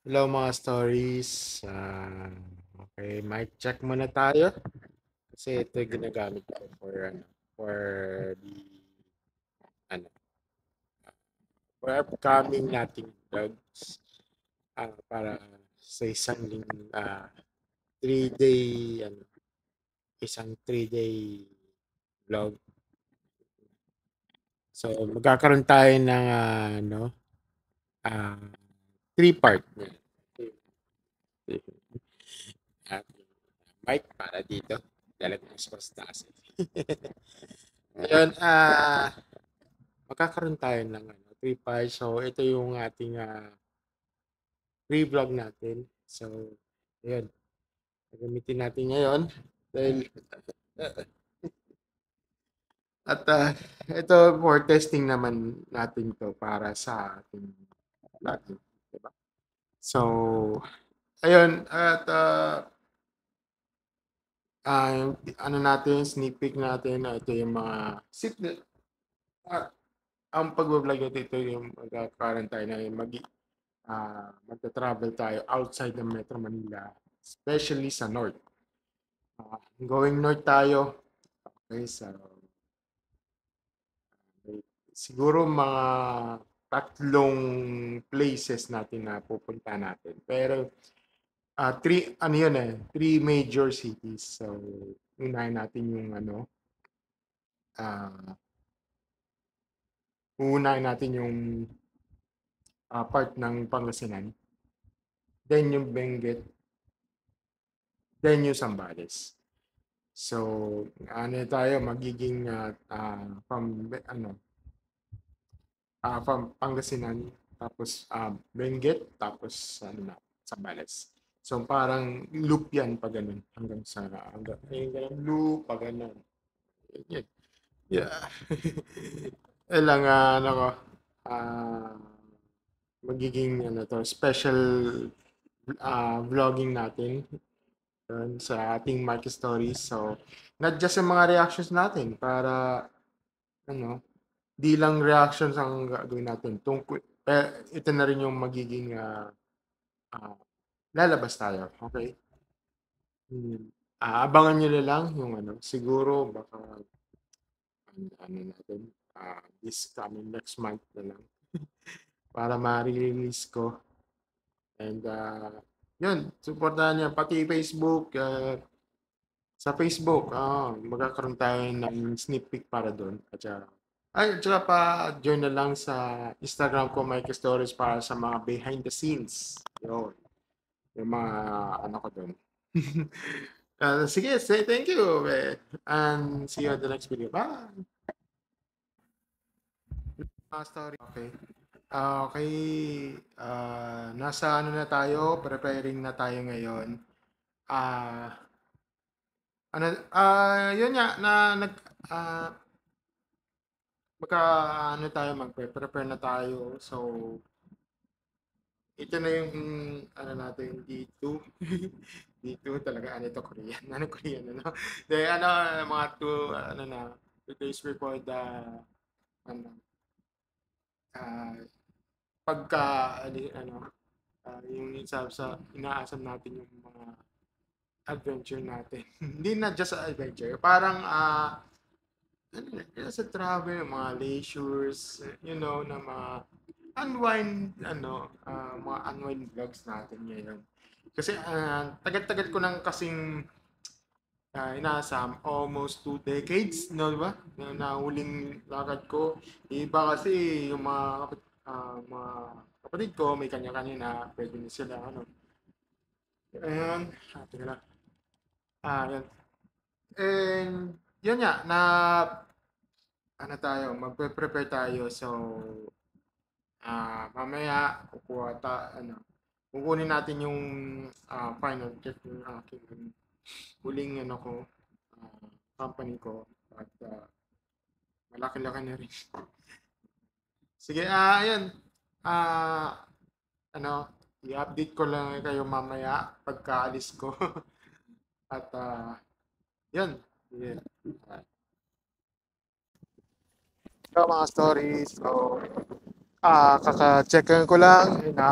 Hello mga stories. Okay, mic check muna tayo. Kasi ito yung ginagamit ko for the, ano, for upcoming nating vlogs. Para sa isang 3-day, isang 3-day vlog. So, magkakaroon tayo ng, ah, 3-part. At mic para dito. Dalag mo sa taas. Ayun, magkakaroon tayo ng 3 parts. So, ito yung ating pre-vlog natin. So, ayun. Gagamitin natin ngayon. Dahil, at ito for testing naman natin to para sa ating vlogging. Diba? So, ayun. At ano natin, sneak peek natin. Ito yung mga ang pag-vlog natin, ito yung magkakaroon tayo na yung magta-travel tayo outside ng Metro Manila, especially sa north. Going north tayo. Okay, so siguro mga tatlong places natin na pupunta natin. Pero three major cities. So unahin natin yung uunahin natin yung part ng Pangasinan, then yung Benguet, then yung Zambales. So, tayo magiging from Pangasinan, tapos Benguet, tapos Zambales. So, parang loop yan pag ganun, ayun, ganun, loop pag ganun. Yan. Yeah. Lang, ah, magiging special vlogging natin yun, sa ating Market Stories. So, not just yung mga reactions natin para ano, di lang reactions ang gagawin natin. Ito na rin yung magiging ah, lalabas tayo. Okay? Abangan nyo na lang yung siguro baka natin this coming next month na lang para ma-release ko. And yun, supportahan niya pati Facebook, sa Facebook, magkakaroon tayo ng sneak peek para doon. At saka pa-join na lang sa Instagram ko, Mike Stories, para sa mga behind the scenes. Yun, yung mga ko doon. Sige, say thank you. And see you on the next video. Bye! Story. Okay. Okay. Nasa na tayo. Preparing na tayo ngayon. Ah, yun nga, ah, tayo, magpe-prepare na tayo. So, ito na yung, natin, D2. D2 talaga, ito, Korean. Korean, De, mga 2 days before the, ano, ah, pagka, yung inaasam natin yung mga adventure natin. Hindi na just adventure. Parang, sa travel, mga leisures, na mga mga unwind vlogs natin ngayon. Kasi tagal-tagal ko nang kasing inasam, almost 2 decades, di ba? Na huling lakad ko. Iba kasi yung mga kapatid ko, may kanya-kanya na pwede na sila, Ayan, teka lang. Yan. And, yun nga, magpe-prepare tayo. So, mamaya, kukunin natin yung final check ng aking huling company ko. At malaki-laki na rin. Sige, ayun. Ah, i-update ko lang kayo mamaya pagkaalis ko. At yun. Yeah. Ito mga stories. So, kaka-checkan ko lang na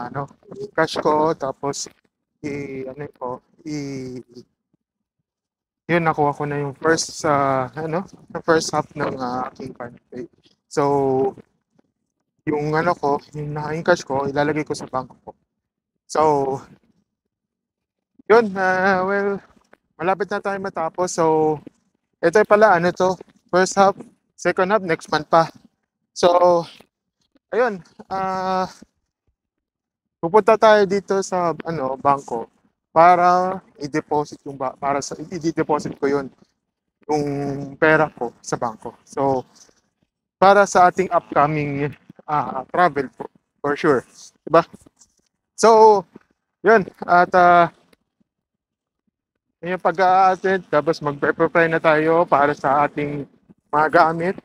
ano, cash ko tapos ano ko, i yun nakuha ko na yung first ano, the first half ng aking PanPay. So, yung ano ko, yung cash ko, ilalagay ko sa bangko ko. So, yun, well, malapit na tayo matapos. So, ito pala, ano to, first half, second half, next month pa. So, ayun, pupunta tayo dito sa ano, bangko para i-deposit para sa i-deposit ko yun yung pera ko sa bangko. So, para sa ating upcoming travel for sure, 'di ba? So, 'yun at yung pag-a-attend tapos magpe-prepare na tayo para sa ating mga gamit,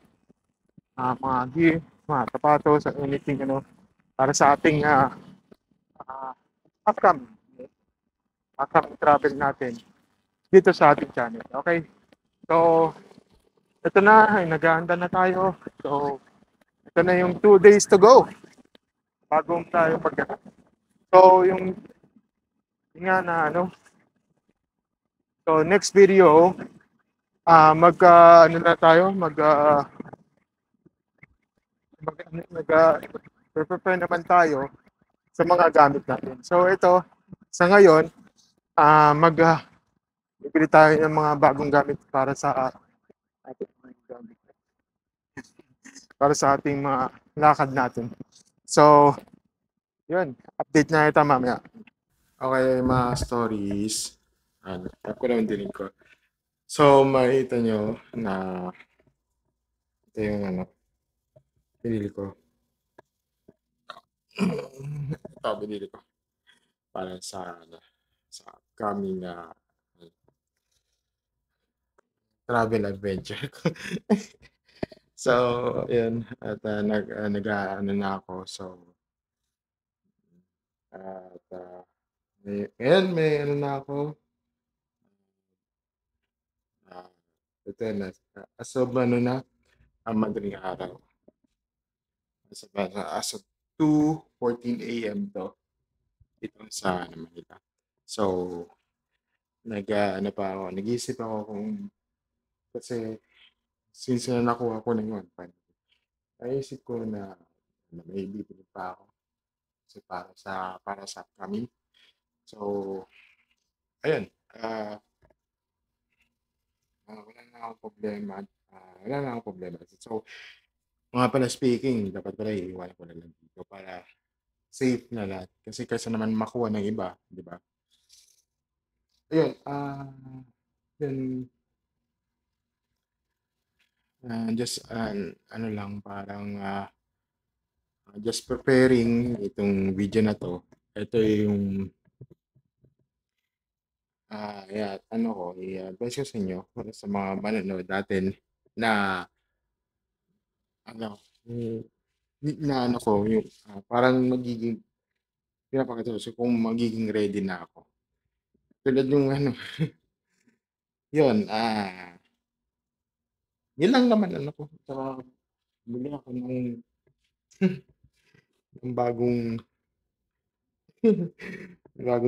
mga gear, mga sapatos, anything ano para sa ating uh, upcoming upcoming travel natin dito sa ating channel. Okay? So, ito na, ay naghahanda na tayo. So, ito na yung 2 days to go bago tayo pag So, yung nga na ano, so next video, ano na tayo, prepare naman tayo sa mga gamit natin. So, ito, sa ngayon, bibili tayo ng mga bagong gamit ating mga gamit, para sa ating mga lakad natin. So, yun, update na ito mamaya. Okay, mga stories. Tap ko naman din ko. So, makita nyo na ito yung ano, pinili ko. Ito, pinili ko. Para sa upcoming travel adventure. So, yun. At nag-ano na ako. So, at ngayon may ano na ako. Ito na. As of ano na, madaling araw. As of 2:14 a.m. to. Ito sa Manila. So, ano pa ako, nag-iisip ako kasi since na nakuha ko na yun, naisip ko na may bibili pa ako kasi para sa upcoming. So, ayun, wala na akong problema. Wala na akong problema. So, mga pala speaking, dapat pala iiwan ko na lang dito para safe na lahat. Kasi naman makuha ng iba, di ba? Ayun, yun, just ano lang, parang just preparing itong video na to. Ito yung yeah, ano ko, i-advise ko sa inyo para sa mga manonood natin na ano, na ano ko, yung parang magiging pinapakita ko kung magiging ready na ako. Tulad yung ano, yun, yun lang naman ano ko. Saka bili ako ng bagong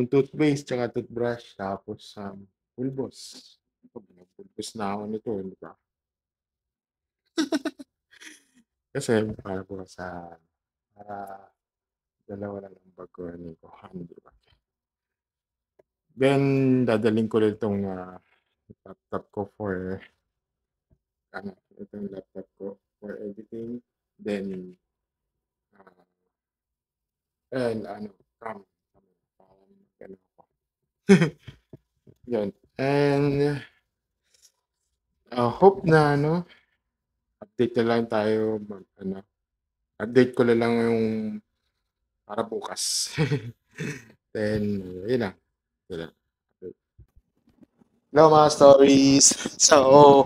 toothpaste tsaka toothbrush tapos pulbos. Pulbos na ako nito, di ba? Kasi para dalawa lang ang bag ko ko, di ba? Then dadalhin ko ulit itong laptop ko for itong laptop ko for editing. Then and parang ano ko. Yun. And hope na update na lang tayo update ko na lang yung para bukas. Then yun lang. Yun lang. Hello mga stories. So,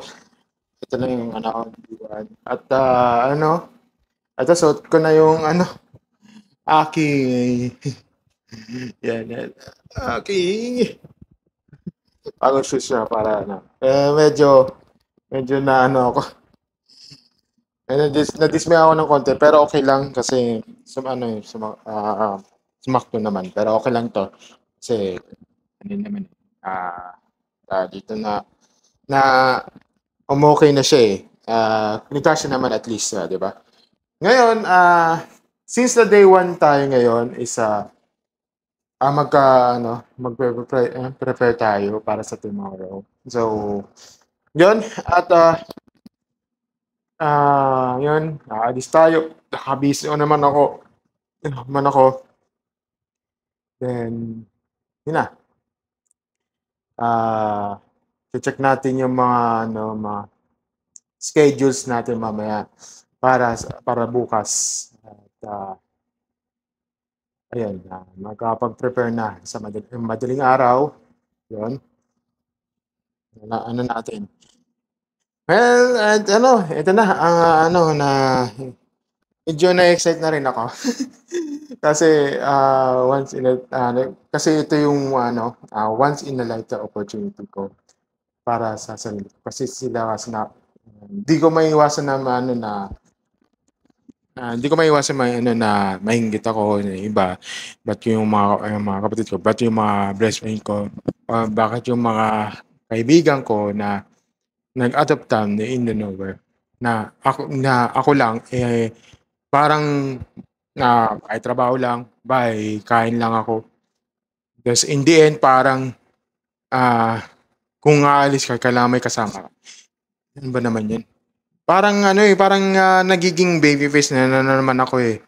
ito na yung anak ko. At ito suot ko na yung aking yan. Aking bagong shoes siya para medyo na ako. Na-dismay ako ng konti, pero okay lang kasi sumakto naman. Pero okay lang to. Kasi, ano naman, dito na umokey na siya eh. Nagkasya naman at least, di ba? Ngayon, since the day one tayo ngayon is prepare tayo para sa tomorrow. So, yun. At yun, aalis tayo. Nakabisi ko naman ako. Then, yun na. Check natin yung mga schedules natin mamaya para bukas. At ayun, magkapag-prepare na sa madaling araw. Yun. Ano natin. Well, at ito na ang medyo na-excite na rin ako. Kasi kasi ito yung once in a lifetime opportunity ko para sa sarili ko. Kasi sila kasi hindi ko maiwasan na hindi ko maiwasan na mahinggit ako ng iba. Ba't yung mga kapatid ko, ba't yung mga best friend ko, bakit yung mga kaibigan ko na nag-out of town in the nowhere na ako lang parang kahit trabaho lang, kain lang ako. Tapos in the end parang kung aalis ka kailangan may kasama ka. Ano ba naman 'yun? Parang parang nagiging babyface naman ako eh.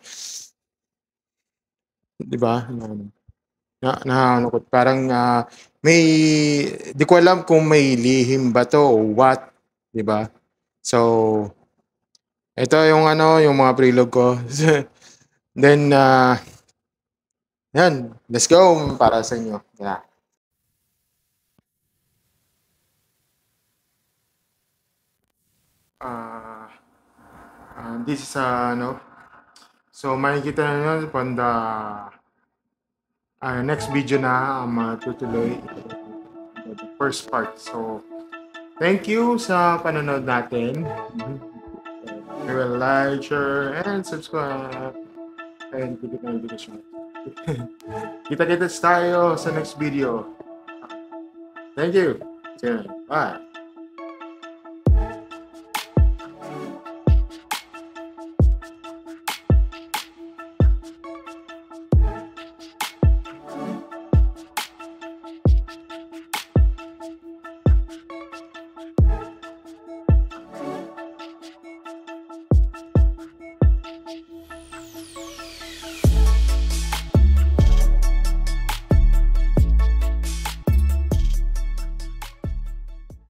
'Di ba? Parang may di ko alam kung may lihim ba to o what, 'di ba? So ito yung yung mga prilog ko. Then yan, let's go para sa inyo. Yeah. This is so makikita nyo on the next video na matutuloy the first part. So thank you sa panonood natin. I will like, share, and subscribe. And click na notification. Kita-kits tayo sa next video. Thank you. Bye.